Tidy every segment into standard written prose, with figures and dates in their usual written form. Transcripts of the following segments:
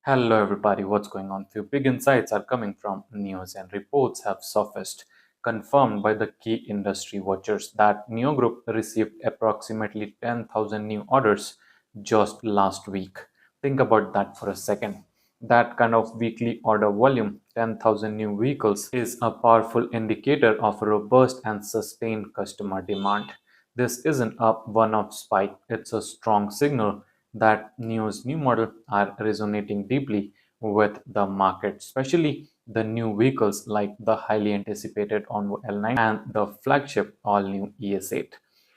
Hello, everybody. What's going on? Few big insights are coming from news, and reports have surfaced, confirmed by the key industry watchers, that NIO Group received approximately 10,000 new orders just last week. Think about that for a second. That kind of weekly order volume, 10,000 new vehicles, is a powerful indicator of robust and sustained customer demand. This isn't a one off spike, it's a strong signal that NIO's new model are resonating deeply with the market, especially the new vehicles like the highly anticipated Onvo L9 and the flagship all-new ES8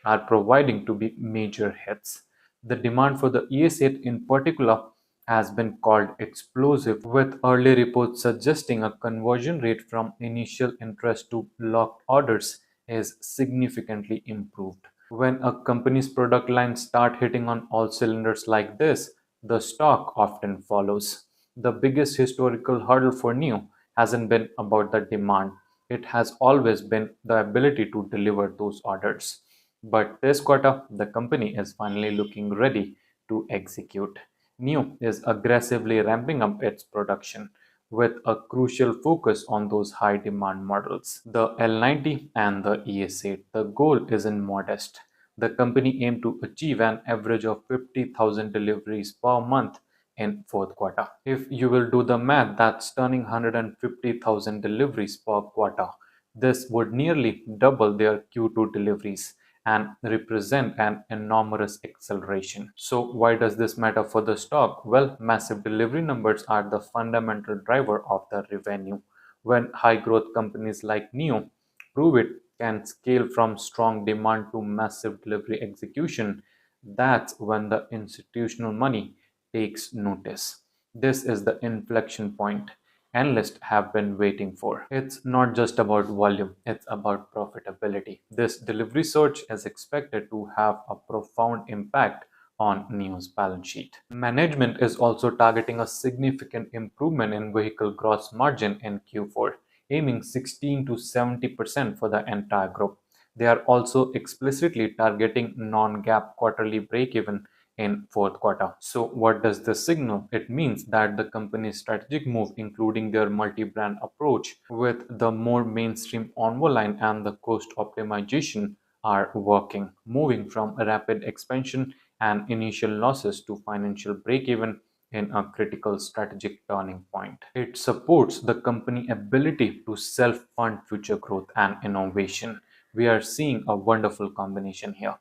are proving to be major hits. The demand for the ES8 in particular has been called explosive, with early reports suggesting a conversion rate from initial interest to locked orders is significantly improved. When a company's product line start hitting on all cylinders like this, the stock often follows. The biggest historical hurdle for new hasn't been about the demand. It has always been the ability to deliver those orders. But this quarter, the company is finally looking ready to execute. New is aggressively ramping up its production with a crucial focus on those high demand models, the L90 and the ES8. The goal isn't modest. The company aimed to achieve an average of 50,000 deliveries per month in fourth quarter. If you will do the math, that's turning 150,000 deliveries per quarter. This would nearly double their Q2 deliveries and represent an enormous acceleration. So, why does this matter for the stock? Well, massive delivery numbers are the fundamental driver of the revenue. When high growth companies like NIO prove it can scale from strong demand to massive delivery execution, that's when the institutional money takes notice. This is the inflection point analysts have been waiting for. It's not just about volume, it's about profitability. This delivery surge is expected to have a profound impact on NIO's balance sheet. Management is also targeting a significant improvement in vehicle gross margin in Q4, aiming 16 to 70% for the entire group. They are also explicitly targeting non-GAAP quarterly break-even in fourth quarter. So what does this signal? It means that the company's strategic move, including their multi-brand approach with the more mainstream Onvo line and the cost optimization, are working, moving from a rapid expansion and initial losses to financial break-even in a critical strategic turning point. It supports the company's ability to self-fund future growth and innovation. We are seeing a wonderful combination here.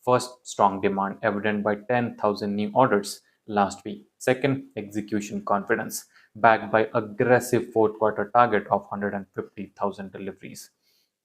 First, strong demand evident by 10,000 new orders last week. Second, execution confidence backed by aggressive fourth quarter target of 150,000 deliveries.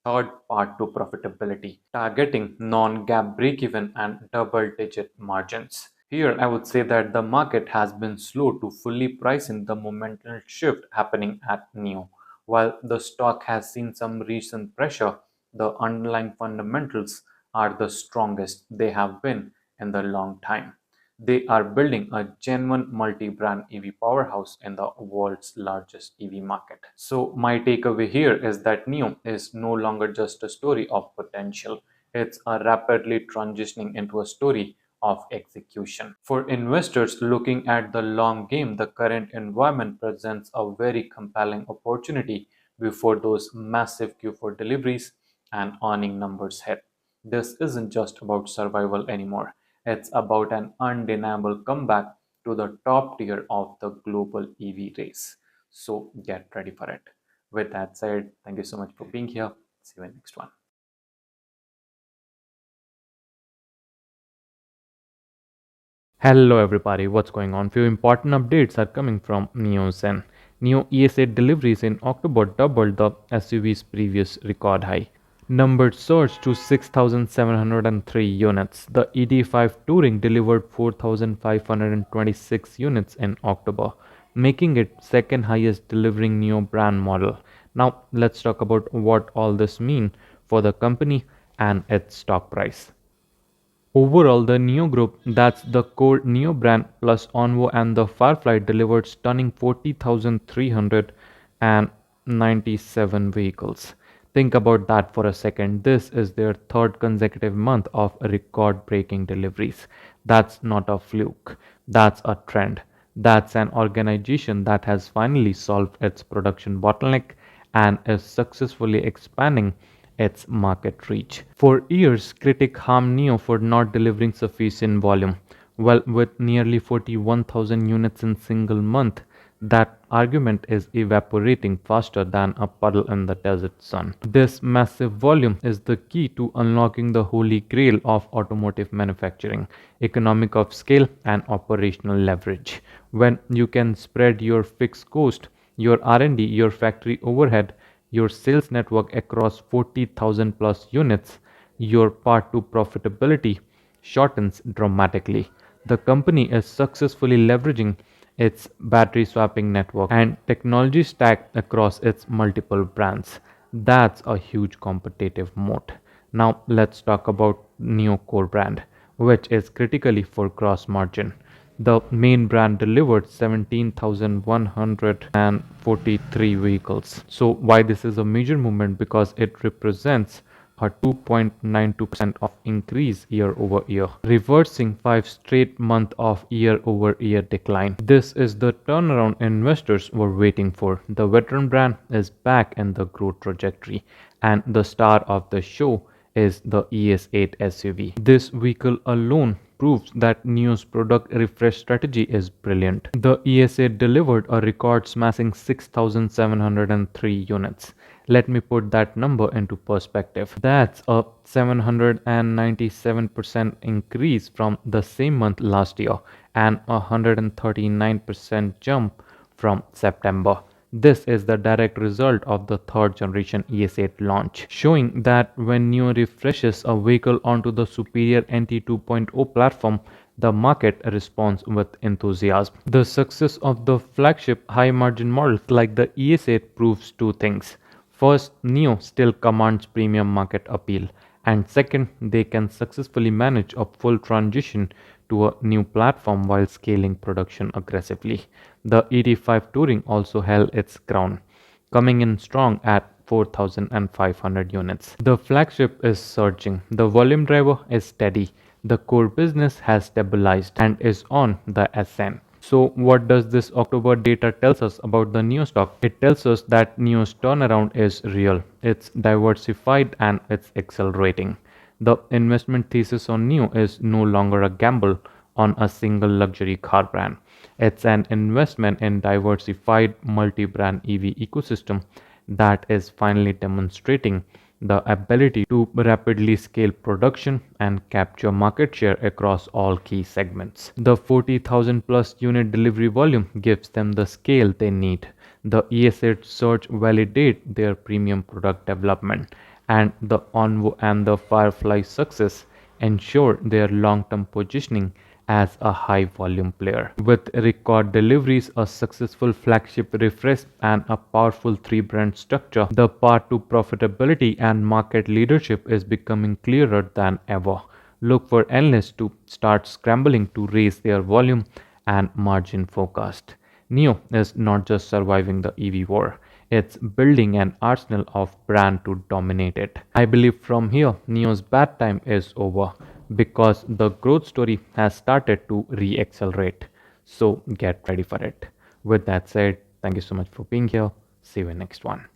Third, part to profitability, targeting non-GAAP break-even and double-digit margins. Here, I would say that the market has been slow to fully price in the momentum shift happening at NIO. While the stock has seen some recent pressure, the underlying fundamentals are the strongest they have been in the long time. They are building a genuine multi-brand EV powerhouse in the world's largest EV market. So my takeaway here is that NIO is no longer just a story of potential. It's a rapidly transitioning into a story of execution. For investors looking at the long game, the current environment presents a very compelling opportunity before those massive Q4 deliveries and earning numbers hit. This isn't just about survival anymore. It's about an undeniable comeback to the top tier of the global EV race. So get ready for it. With that said, thank you so much for being here. See you in the next one. Hello everybody, what's going on? Few important updates are coming from NIO Zen. NIO ES8 deliveries in October doubled the SUV's previous record high. Numbers surged to 6,703 units. The ED5 Touring delivered 4,526 units in October, making it second highest delivering NIO brand model. Now let's talk about what all this mean for the company and its stock price. Overall, the NIO Group, that's the core NIO brand plus Onvo and the Firefly, delivered stunning 40,397 vehicles. Think about that for a second. This is their third consecutive month of record breaking deliveries. That's not a fluke, that's a trend. That's an organization that has finally solved its production bottleneck and is successfully expanding its market reach. For years, critics harmed NIO for not delivering sufficient volume. Well, with nearly 41,000 units in single month, that argument is evaporating faster than a puddle in the desert sun. This massive volume is the key to unlocking the holy grail of automotive manufacturing, economic of scale and operational leverage. When you can spread your fixed cost, your R&D, your factory overhead, your sales network across 40,000 plus units, your path to profitability shortens dramatically. The company is successfully leveraging its battery swapping network and technology stack across its multiple brands. That's a huge competitive moat. Now let's talk about NIO Core brand, which is critically for gross margin. The main brand delivered 17,143 vehicles. So why this is a major movement? Because it represents a 2.92% of increase year over year, reversing 5 straight months of year over year decline. This is the turnaround investors were waiting for. The veteran brand is back in the growth trajectory, and the star of the show is the ES8 SUV. This vehicle alone proves that NIO's product refresh strategy is brilliant. The ES8 delivered a record smashing 6,703 units. Let me put that number into perspective. That's a 797% increase from the same month last year and a 139% jump from September. This is the direct result of the third generation ES8 launch, showing that when NIO refreshes a vehicle onto the superior NT 2.0 platform, the market responds with enthusiasm. The success of the flagship high margin models like the ES8 proves two things. First, NIO still commands premium market appeal, and second, they can successfully manage a full transition to a new platform while scaling production aggressively. The 85 Touring also held its ground, coming in strong at 4,500 units. The flagship is surging, the volume driver is steady, the core business has stabilized and is on the ascent. So what does this October data tells us about the NIO stock? It tells us that NIO's turnaround is real. It's diversified and it's accelerating. The investment thesis on NIO is no longer a gamble on a single luxury car brand. It's an investment in diversified multi-brand EV ecosystem that is finally demonstrating the ability to rapidly scale production and capture market share across all key segments. The 40,000 plus unit delivery volume gives them the scale they need. The ES8 surge validate their premium product development, and the Onvo and the Firefly success ensure their long-term positioning as a high volume player. With record deliveries, a successful flagship refresh, and a powerful three brand structure, the path to profitability and market leadership is becoming clearer than ever. Look for analysts to start scrambling to raise their volume and margin forecast. NIO is not just surviving the EV war, it's building an arsenal of brand to dominate it. I believe from here, NIO's bad time is over because the growth story has started to re-accelerate. So get ready for it. With that said, thank you so much for being here. See you in next one.